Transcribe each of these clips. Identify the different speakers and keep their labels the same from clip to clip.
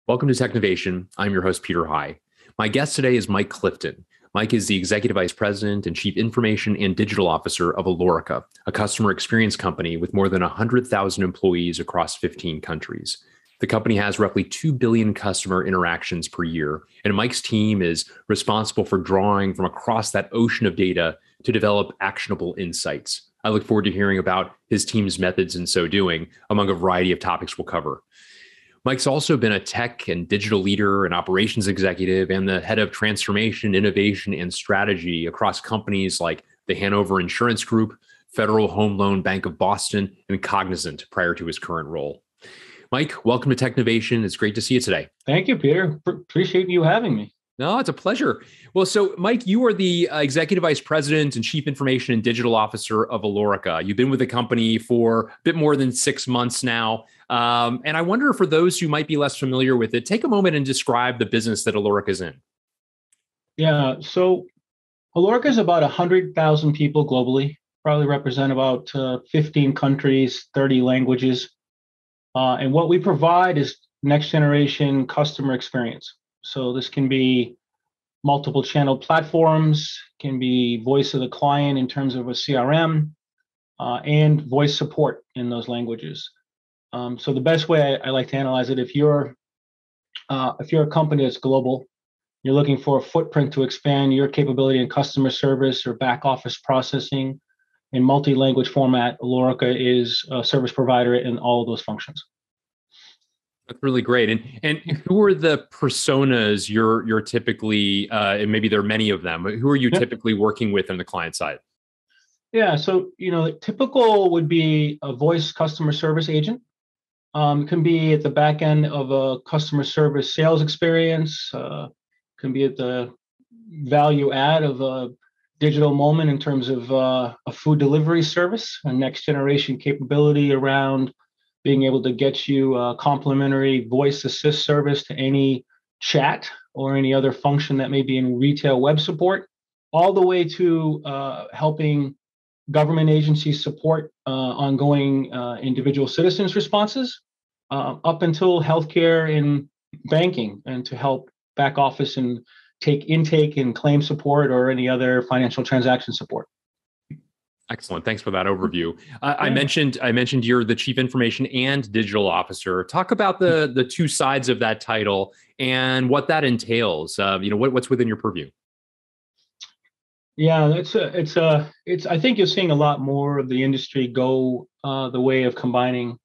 Speaker 1: Welcome to Technovation. I'm your host, Peter High. My guest today is Mike Clifton. Mike is the Executive Vice President and Chief Information and Digital Officer of Alorica, a customer experience company with more than 100,000 employees across 15 countries. The company has roughly 2 billion customer interactions per year, and Mike's team is responsible for drawing from across that ocean of data to develop actionable insights. I look forward to hearing about his team's methods in so doing, among a variety of topics we'll cover. Mike's also been a tech and digital leader, an operations executive, and the head of transformation, innovation, and strategy across companies like the Hanover Insurance Group, Federal Home Loan Bank of Boston, and Cognizant prior to his current role. Mike, welcome to Technovation. It's great to see you today.
Speaker 2: Thank you, Peter. Appreciate you having me.
Speaker 1: No, it's a pleasure. Well, so Mike, you are the Executive Vice President and Chief Information and Digital Officer of Alorica. You've been with the company for a bit more than 6 months now. And I wonder, for those who might be less familiar with it, take a moment and describe the business that Alorica is in.
Speaker 2: Yeah, so Alorica is about 100,000 people globally, probably represent about 15 countries, 30 languages. And what we provide is next generation customer experience. So this can be multiple channel platforms, can be voice of the client in terms of a CRM, and voice support in those languages. So the best way I like to analyze it, if you're a company that's global, you're looking for a footprint to expand your capability in customer service or back office processing in multi-language format, Alorica is a service provider in all of those functions.
Speaker 1: That's really great. And who are the personas you're typically, and maybe there are many of them, but who are you typically working with on the client side?
Speaker 2: Yeah, so typical would be a voice customer service agent. Can be at the back end of a customer service sales experience. Can be at the value add of a digital moment in terms of a food delivery service, a next generation capability around being able to get you a complimentary voice assist service to any chat or any other function that may be in retail web support, all the way to helping government agencies support ongoing individual citizens responses, up until healthcare and banking, and to help back office and take intake and claim support or any other financial transaction support.
Speaker 1: Excellent. Thanks for that overview. I mentioned you're the Chief Information and Digital Officer. Talk about the two sides of that title and what that entails. What's within your purview.
Speaker 2: Yeah, I think you're seeing a lot more of the industry go the way of combining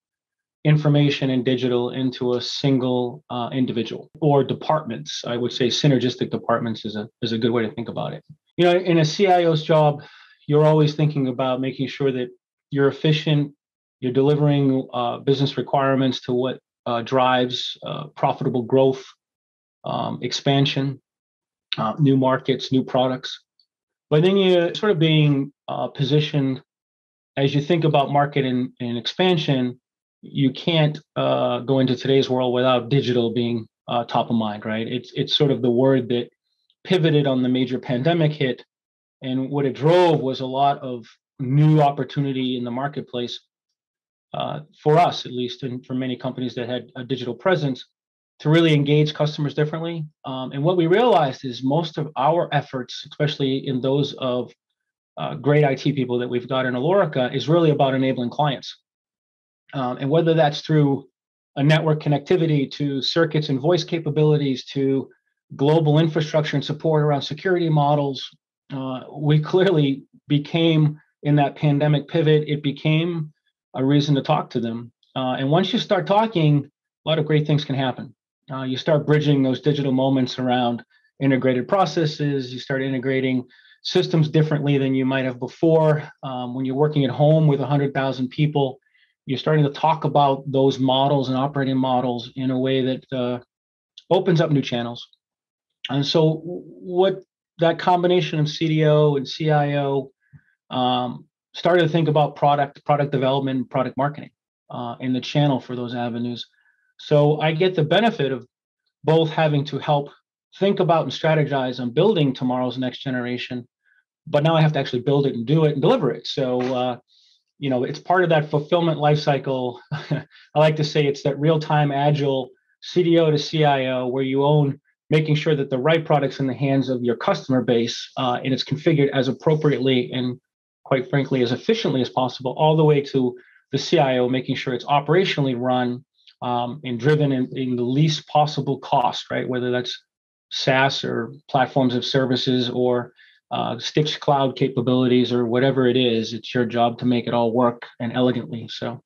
Speaker 2: information and digital into a single individual or departments. I would say synergistic departments is a good way to think about it. In a CIO's job, you're always thinking about making sure that you're efficient, you're delivering business requirements to what drives profitable growth, expansion, new markets, new products. But then you're sort of being positioned, as you think about market and expansion, you can't go into today's world without digital being top of mind, right? It's sort of the word that pivoted on the major pandemic hit. And what it drove was a lot of new opportunity in the marketplace for us, at least, and for many companies that had a digital presence, to really engage customers differently. And what we realized is most of our efforts, especially in those of great IT people that we've got in Alorica, is really about enabling clients. And whether that's through a network connectivity to circuits and voice capabilities to global infrastructure and support around security models, we clearly became, in that pandemic pivot, it became a reason to talk to them. And once you start talking, a lot of great things can happen. You start bridging those digital moments around integrated processes. You start integrating systems differently than you might have before. When you're working at home with 100,000 people, you're starting to talk about those models and operating models in a way that opens up new channels. And so what that combination of CDO and CIO started to think about product development, product marketing, and the channel for those avenues. So I get the benefit of both having to help think about and strategize on building tomorrow's next generation, but now I have to actually build it and do it and deliver it. So, it's part of that fulfillment lifecycle. I like to say it's that real-time agile CDO to CIO, where you own making sure that the right product's in the hands of your customer base, and it's configured as appropriately and quite frankly as efficiently as possible, all the way to the CIO, making sure it's operationally run and driven in the least possible cost, right? Whether that's SaaS or platforms of services or Stitch cloud capabilities or whatever it is, it's your job to make it all work and elegantly. So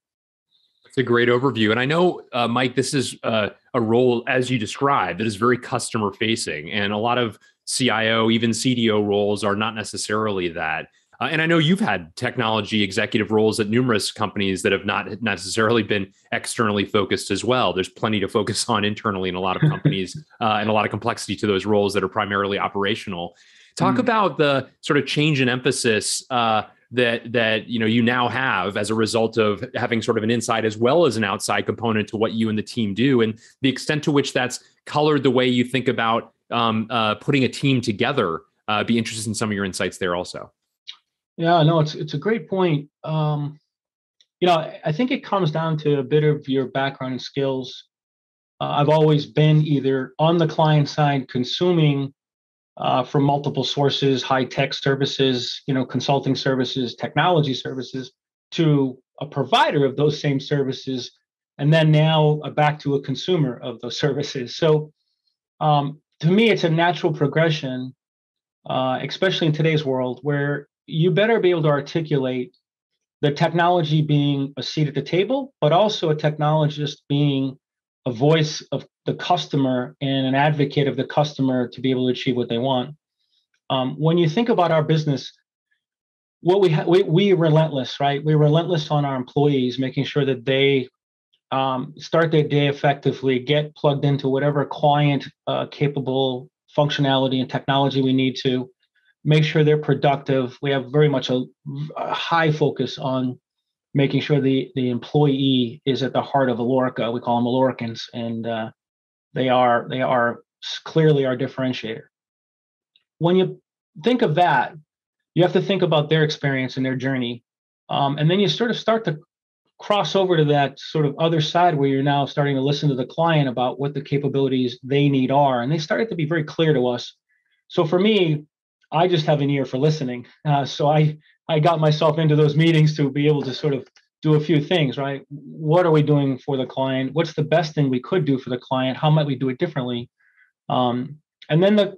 Speaker 1: it's a great overview. And I know, Mike, this is a role, as you described, that is very customer facing. And a lot of CIO, even CDO roles are not necessarily that. And I know you've had technology executive roles at numerous companies that have not necessarily been externally focused as well. There's plenty to focus on internally in a lot of companies and a lot of complexity to those roles that are primarily operational. Talk about the sort of change in emphasis that you now have as a result of having sort of an inside as well as an outside component to what you and the team do, and the extent to which that's colored the way you think about putting a team together. Be interested in some of your insights there also.
Speaker 2: Yeah, no, it's a great point. I think it comes down to a bit of your background and skills. I've always been either on the client side, consuming from multiple sources, high tech services, consulting services, technology services, to a provider of those same services, and then now back to a consumer of those services. So to me, it's a natural progression, especially in today's world, where you better be able to articulate the technology being a seat at the table, but also a technologist being a voice of the customer and an advocate of the customer to be able to achieve what they want. When you think about our business, what we are relentless, right? We're relentless on our employees, making sure that they start their day effectively, get plugged into whatever client capable functionality and technology we need to, make sure they're productive. We have very much a high focus on making sure the employee is at the heart of Alorica. We call them Aloricans, and they are clearly our differentiator. When you think of that, you have to think about their experience and their journey, and then you sort of start to cross over to that sort of other side where you're now starting to listen to the client about what the capabilities they need are, and they started to be very clear to us. So for me, I just have an ear for listening. So I got myself into those meetings to be able to sort of do a few things, right? What are we doing for the client? What's the best thing we could do for the client? How might we do it differently? And then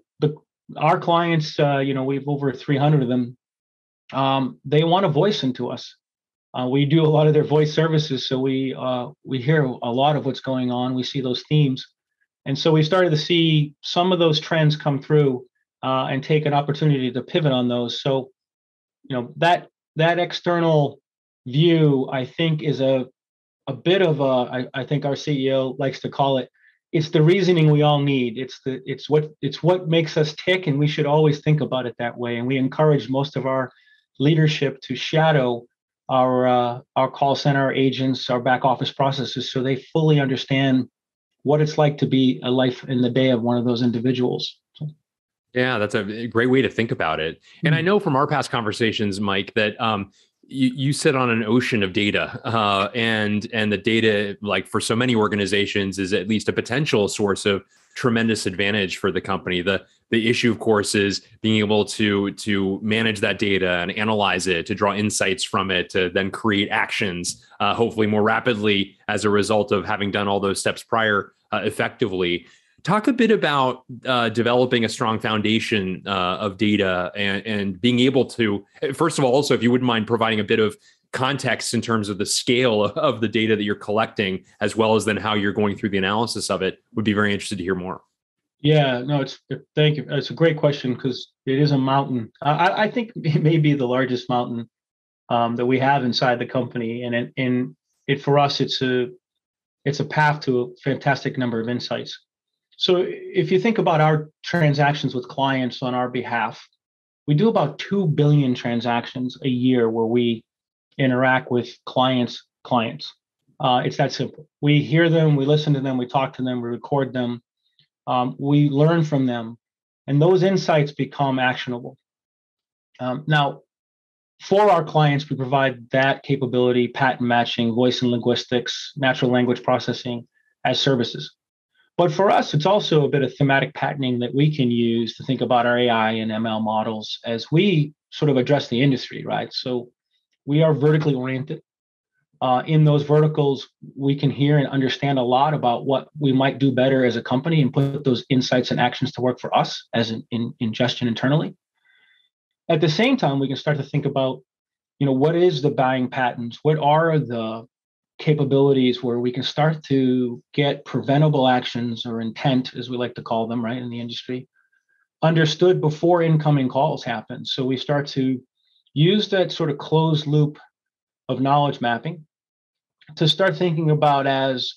Speaker 2: our clients, we've over 300 of them. They want a voice into us. We do a lot of their voice services, so we hear a lot of what's going on. We see those themes, and so we started to see some of those trends come through. And take an opportunity to pivot on those. So, that external view, I think, is a bit of I think our CEO likes to call it. It's the reasoning we all need. It's what makes us tick, and we should always think about it that way. And we encourage most of our leadership to shadow our call center agents, our back office processes, so they fully understand what it's like to be a life in the day of one of those individuals.
Speaker 1: Yeah, that's a great way to think about it. And I know from our past conversations, Mike, that you sit on an ocean of data, and the data, like for so many organizations, is at least a potential source of tremendous advantage for the company. The issue, of course, is being able to manage that data and analyze it, to draw insights from it, to then create actions, hopefully more rapidly as a result of having done all those steps prior effectively. Talk a bit about developing a strong foundation of data and being able to, first of all, also, if you wouldn't mind providing a bit of context in terms of the scale of the data that you're collecting, as well as then how you're going through the analysis of it, would be very interested to hear more.
Speaker 2: Yeah, no, thank you. It's a great question because it is a mountain. I think it may be the largest mountain that we have inside the company, and it for us, it's a path to a fantastic number of insights. So if you think about our transactions with clients on our behalf, we do about 2 billion transactions a year where we interact with clients. It's that simple. We hear them, we listen to them, we talk to them, we record them, we learn from them, and those insights become actionable. Now, for our clients, we provide that capability, pattern matching, voice and linguistics, natural language processing as services. But for us, it's also a bit of thematic patterning that we can use to think about our AI and ML models as we sort of address the industry, right? So we are vertically oriented. In those verticals, we can hear and understand a lot about what we might do better as a company and put those insights and actions to work for us as an ingestion internally. At the same time, we can start to think about, what is the buying patterns? What are the capabilities where we can start to get preventable actions or intent, as we like to call them, right, in the industry, understood before incoming calls happen. So we start to use that sort of closed loop of knowledge mapping to start thinking about as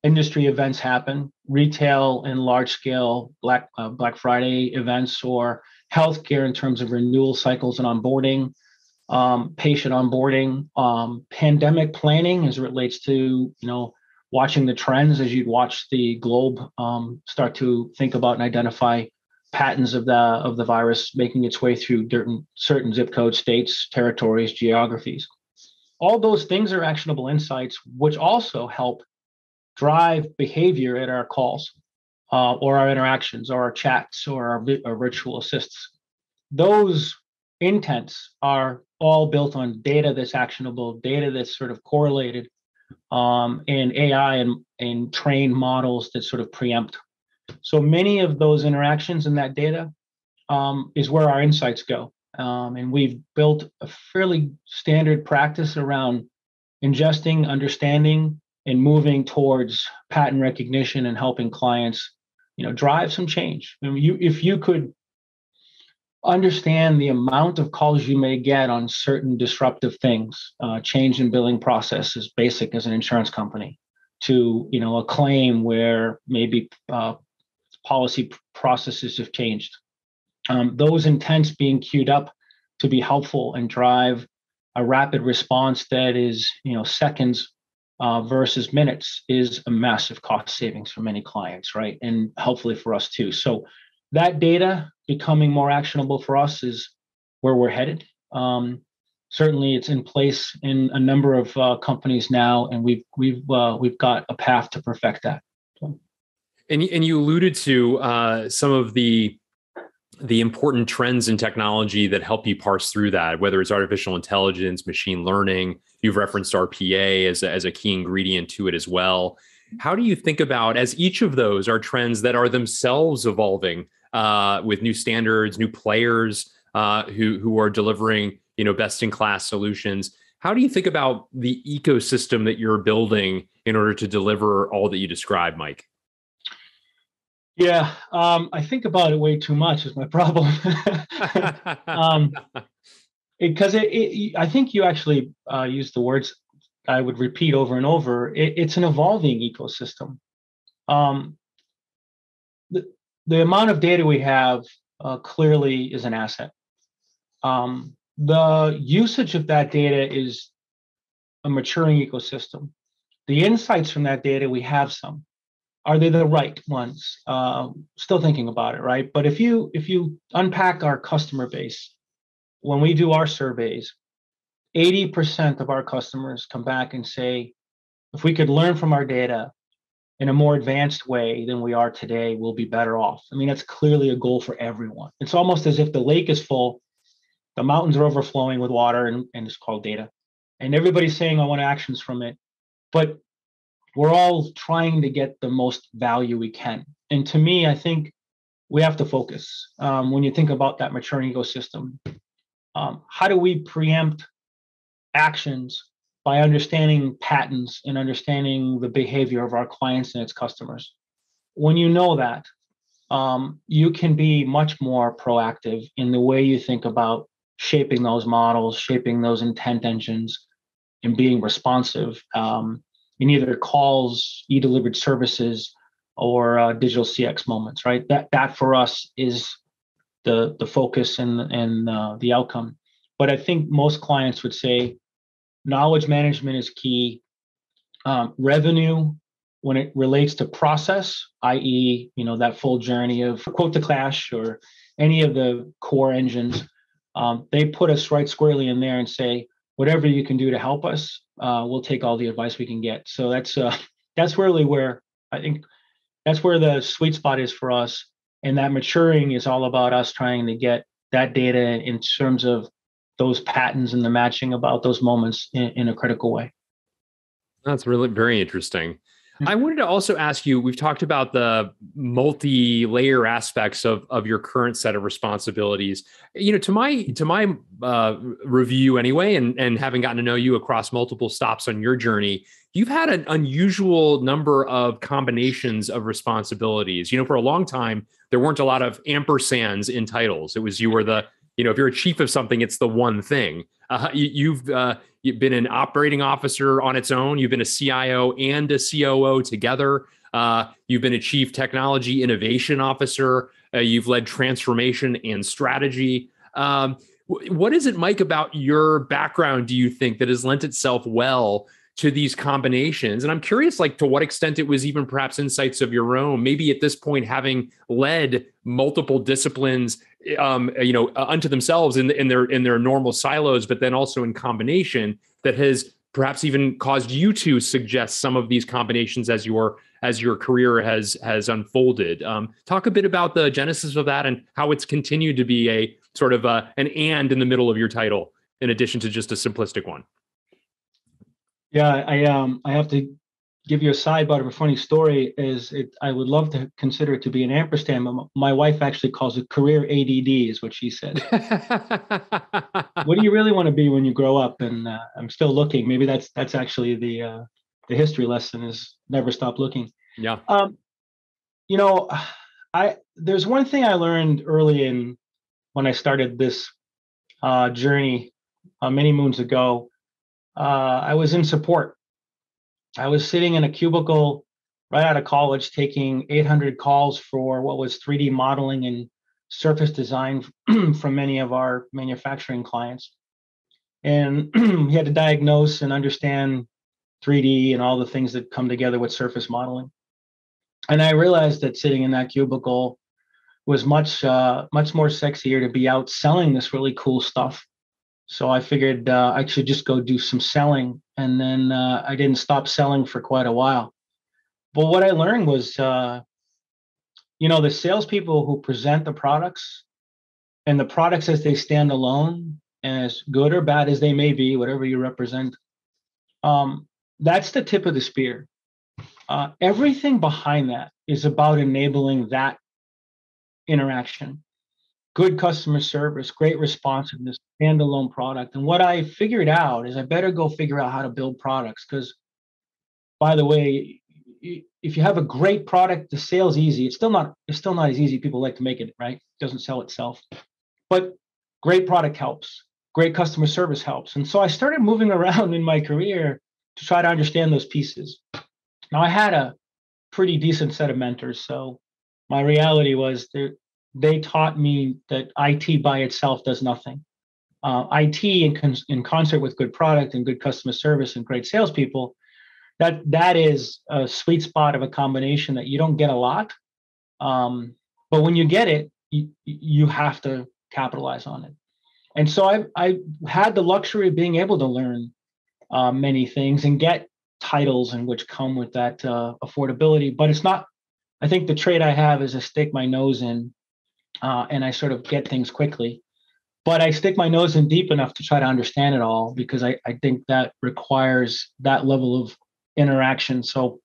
Speaker 2: industry events happen, retail and large scale Black Friday events, or healthcare in terms of renewal cycles and onboarding, patient onboarding, pandemic planning as it relates to watching the trends as you'd watch the globe start to think about and identify patterns of the virus making its way through certain zip code states, territories, geographies. All those things are actionable insights, which also help drive behavior at our calls or our interactions or our chats or our virtual assists. Those intents are all built on data that's actionable, data that's sort of correlated, and AI and trained models that sort of preempt. So many of those interactions in that data is where our insights go. And we've built a fairly standard practice around ingesting, understanding, and moving towards pattern recognition and helping clients, drive some change. I mean, if you could understand the amount of calls you may get on certain disruptive things, change in billing process is basic as an insurance company, to a claim where maybe policy processes have changed. Those intents being queued up to be helpful and drive a rapid response that is, seconds versus minutes is a massive cost savings for many clients, right? And hopefully for us too. So that data becoming more actionable for us is where we're headed. Certainly, it's in place in a number of companies now, and we've got a path to perfect that. So.
Speaker 1: And you alluded to some of the important trends in technology that help you parse through that, whether it's artificial intelligence, machine learning. You've referenced RPA as a key ingredient to it as well. How do you think about, as each of those are trends that are themselves evolving with new standards, new players who are delivering best in class solutions? How do you think about the ecosystem that you're building in order to deliver all that you described, Mike?
Speaker 2: Yeah, I think about it way too much is my problem. Because I think you actually used the words I would repeat over and over. It's an evolving ecosystem. The amount of data we have clearly is an asset. The usage of that data is a maturing ecosystem. The insights from that data, we have some. Are they the right ones? Still thinking about it, right? But if you unpack our customer base, when we do our surveys, 80% of our customers come back and say, if we could learn from our data in a more advanced way than we are today, we'll be better off. I mean, that's clearly a goal for everyone. It's almost as if the lake is full, the mountains are overflowing with water, and it's called data. And everybody's saying, I want actions from it. But we're all trying to get the most value we can. And to me, I think we have to focus. When you think about that maturing ecosystem, how do we preempt actions by understanding patterns and understanding the behavior of our clients and its customers? When you know that, you can be much more proactive in the way you think about shaping those models, shaping those intent engines, and being responsive in either calls, e-delivered services, or digital CX moments, right? That for us is the focus and the outcome. But I think most clients would say knowledge management is key. Revenue, when it relates to process, i.e., that full journey of quote to cash or any of the core engines, they put us right squarely in there and say, whatever you can do to help us, we'll take all the advice we can get. So that's really where I think that's where the sweet spot is for us. And that maturing is all about us trying to get that data in terms of those patterns and the matching about those moments in a critical way.
Speaker 1: That's really very interesting. I wanted to also ask you, we've talked about the multi-layer aspects of your current set of responsibilities. To my review anyway, and having gotten to know you across multiple stops on your journey, you've had an unusual number of combinations of responsibilities. For a long time, there weren't a lot of ampersands in titles. It was you were the, if you're a chief of something, it's the one thing. You've been an operating officer on its own. You've been a CIO and a COO together. You've been a chief technology innovation officer. You've led transformation and strategy. What is it, Mike, about your background, do you think, that has lent itself well to these combinations? And I'm curious, to what extent it was even perhaps insights of your own, maybe at this point, having led multiple disciplines, unto themselves in their normal silos, but then also in combination, that has perhaps even caused you to suggest some of these combinations as your career has unfolded. Talk a bit about the genesis of that and how it's continued to be a sort of an and in the middle of your title, in addition to just a simplistic one.
Speaker 2: Yeah, I have to give you a sidebar of a funny story. I would love to consider it to be an ampersand, but my wife actually calls it career ADD, is what she said. What do you really want to be when you grow up? And I'm still looking. Maybe that's actually the history lesson, is never stop looking.
Speaker 1: Yeah.
Speaker 2: There's one thing I learned early when I started this journey many moons ago. I was in support. I was sitting in a cubicle right out of college, taking 800 calls for what was 3D modeling and surface design from many of our manufacturing clients. And we had to diagnose and understand 3D and all the things that come together with surface modeling. And I realized that sitting in that cubicle was much more sexier to be out selling this really cool stuff. So I figured I should just go do some selling. And then I didn't stop selling for quite a while. But what I learned was, the salespeople who present the products, and the products as they stand alone, and as good or bad as they may be, whatever you represent, that's the tip of the spear. Everything behind that is about enabling that interaction. Good customer service, great responsiveness, standalone product. And what I figured out is I better go figure out how to build products, because, by the way, if you have a great product, the sale's easy. It's still not as easy as people like to make it, right? It doesn't sell itself. But great product helps. Great customer service helps. And so I started moving around in my career to try to understand those pieces. Now, I had a pretty decent set of mentors. So my reality was they taught me that IT by itself does nothing. IT in concert with good product and good customer service and great salespeople, that is a sweet spot of a combination that you don't get a lot. But when you get it, you have to capitalize on it. And so I had the luxury of being able to learn many things and get titles and which come with that affordability. But it's not, I think the trait I have is I stick my nose in and I sort of get things quickly. But I stick my nose in deep enough to try to understand it all, because I think that requires that level of interaction. So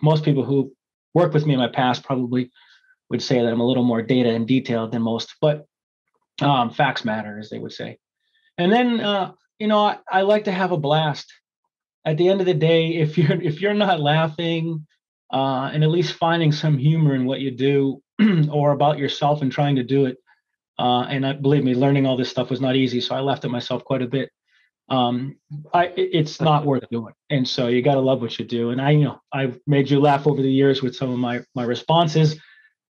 Speaker 2: most people who worked with me in my past probably would say that I'm a little more data and detailed than most, but facts matter, as they would say. And then, I like to have a blast. At the end of the day, if you're not laughing and at least finding some humor in what you do or about yourself and trying to do it, and believe me, learning all this stuff was not easy, so I laughed at myself quite a bit. It's not worth doing. And so you got to love what you do. And I've made you laugh over the years with some of my responses.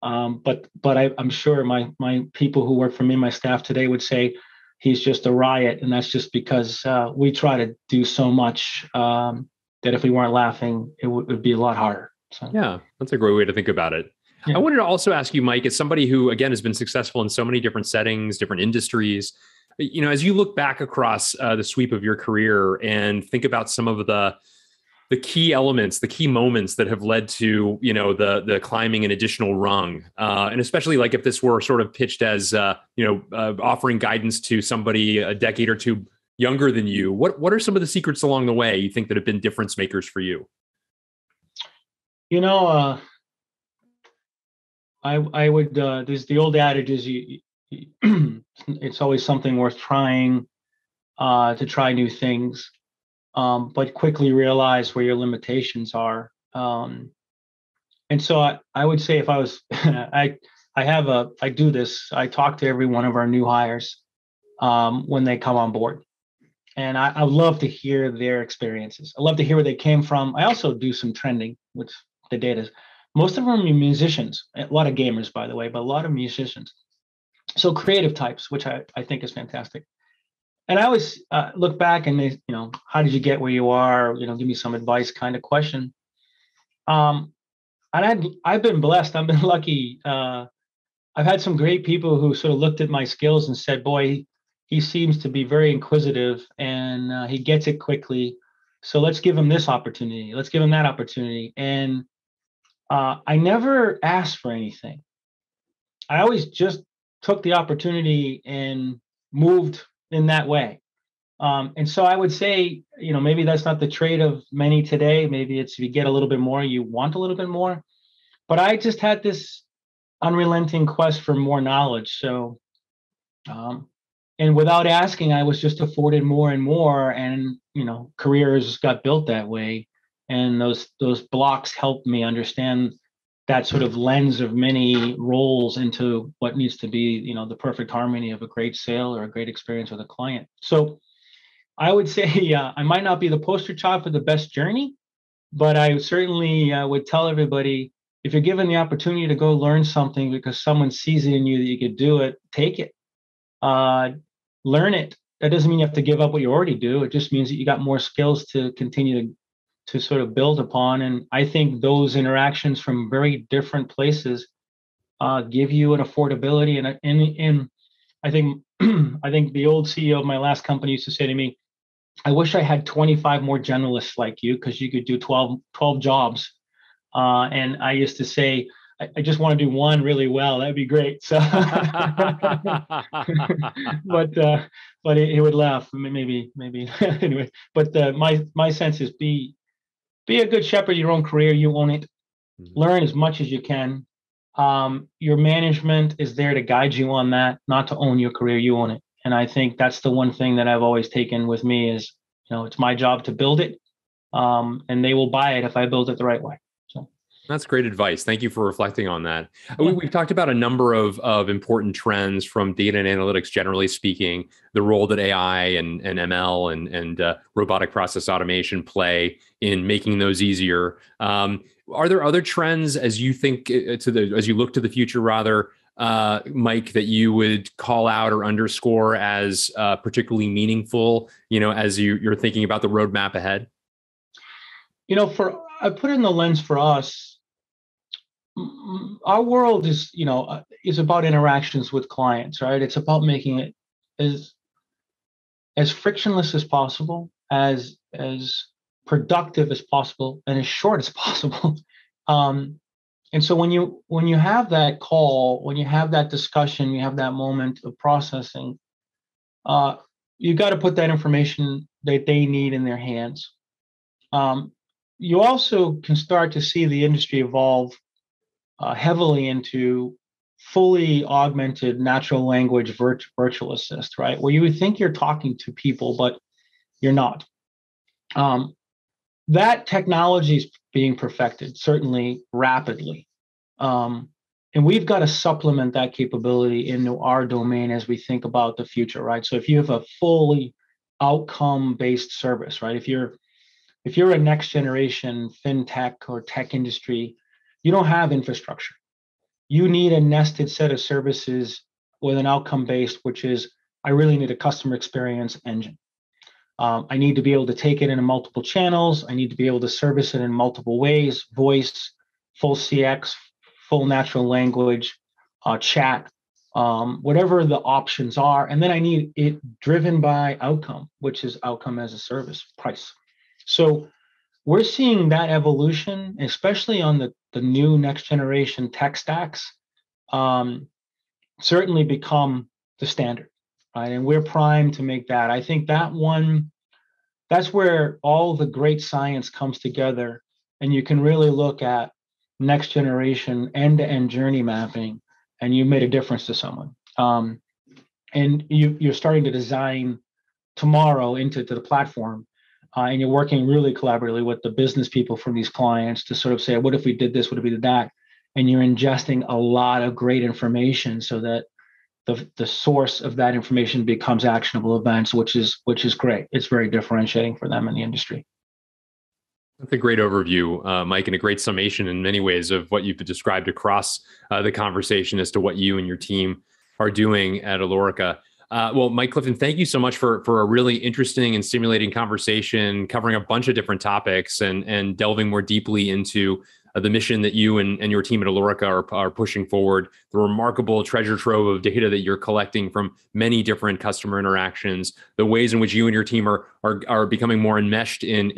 Speaker 2: But I'm sure my people who work for me, my staff today, would say he's just a riot. And that's just because we try to do so much that if we weren't laughing, it would be a lot harder. So.
Speaker 1: Yeah, that's a great way to think about it. Yeah. I wanted to also ask you, Mike, as somebody who, again, has been successful in so many different settings, different industries, as you look back across the sweep of your career and think about some of the the key elements, the key moments that have led to, the climbing an additional rung, and especially like if this were sort of pitched as offering guidance to somebody a decade or two younger than you, what are some of the secrets along the way you think that have been difference makers for you?
Speaker 2: I would there's the old adage is it's always something worth trying, to try new things, but quickly realize where your limitations are. And so I would say if I was I do this. I talk to every one of our new hires when they come on board. And I would love to hear their experiences. I love to hear where they came from. I also do some trending with the data. Most of them are musicians, a lot of gamers, by the way, but a lot of musicians. So creative types, which I think is fantastic. And I always look back and they, how did you get where you are? Give me some advice kind of question. And I've been blessed. I've been lucky. I've had some great people who sort of looked at my skills and said, boy, he seems to be very inquisitive and he gets it quickly. So let's give him this opportunity. Let's give him that opportunity. And I never asked for anything. I always just took the opportunity and moved in that way. And so I would say, maybe that's not the trait of many today. Maybe it's if you get a little bit more, you want a little bit more. But I just had this unrelenting quest for more knowledge. So, and without asking, I was just afforded more and more. And, careers got built that way. And those blocks helped me understand that sort of lens of many roles into what needs to be, the perfect harmony of a great sale or a great experience with a client. So I would say I might not be the poster child for the best journey, but I certainly would tell everybody, if you're given the opportunity to go learn something because someone sees it in you that you could do it, take it. Learn it. That doesn't mean you have to give up what you already do. It just means that you got more skills to continue to sort of build upon. And I think those interactions from very different places give you an affordability. And I think I think the old CEO of my last company used to say to me, I wish I had 25 more generalists like you because you could do 12 jobs. And I used to say, I just want to do one really well. That'd be great. So, but he would laugh. Maybe anyway. But my sense is be a good shepherd of your own career. You own it. Mm-hmm. Learn as much as you can. Your management is there to guide you on that, not to own your career. You own it. And I think that's the one thing that I've always taken with me is, it's my job to build it, and they will buy it if I build it the right way. So
Speaker 1: that's great advice. Thank you for reflecting on that. We've talked about a number of important trends from data and analytics, generally speaking, the role that AI and ML and robotic process automation play in making those easier. Are there other trends as you think as you look to the future, rather, Mike, that you would call out or underscore as particularly meaningful, as you're thinking about the roadmap ahead?
Speaker 2: I put in the lens for us, our world is about interactions with clients, right? It's about making it as frictionless as possible, as productive as possible, and as short as possible. And so when you have that call, when you have that discussion, you have that moment of processing, you got to put that information that they need in their hands. You also can start to see the industry evolve heavily into fully augmented natural language virtual assist, right? Where you would think you're talking to people, but you're not. That technology is being perfected, certainly rapidly. And we've got to supplement that capability into our domain as we think about the future, right? So if you have a fully outcome-based service, right? If you're a next generation fintech or tech industry, you don't have infrastructure. You need a nested set of services with an outcome-based, which is, I really need a customer experience engine. I need to be able to take it into multiple channels. I need to be able to service it in multiple ways, voice, full CX, full natural language, chat, whatever the options are. And then I need it driven by outcome, which is outcome as a service price. So we're seeing that evolution, especially on the new next generation tech stacks, um, certainly become the standard, right? And we're primed to make that. I think that's where all the great science comes together, and you can really look at next generation end-to-end journey mapping, and you made a difference to someone. And you're starting to design tomorrow into the platform, and you're working really collaboratively with the business people from these clients to sort of say, what if we did this? What if we did that? And you're ingesting a lot of great information so that the source of that information becomes actionable events, which is great. It's very differentiating for them in the industry.
Speaker 1: That's a great overview, Mike, and a great summation in many ways of what you've described across the conversation as to what you and your team are doing at Alorica. Well, Mike Clifton, thank you so much for a really interesting and stimulating conversation covering a bunch of different topics and delving more deeply into the mission that you and your team at Alorica are pushing forward, the remarkable treasure trove of data that you're collecting from many different customer interactions, the ways in which you and your team are becoming more enmeshed in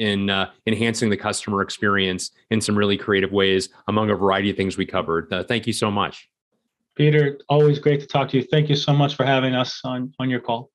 Speaker 1: enhancing the customer experience in some really creative ways, among a variety of things we covered. Thank you so much.
Speaker 2: Peter, always great to talk to you. Thank you so much for having us on your call.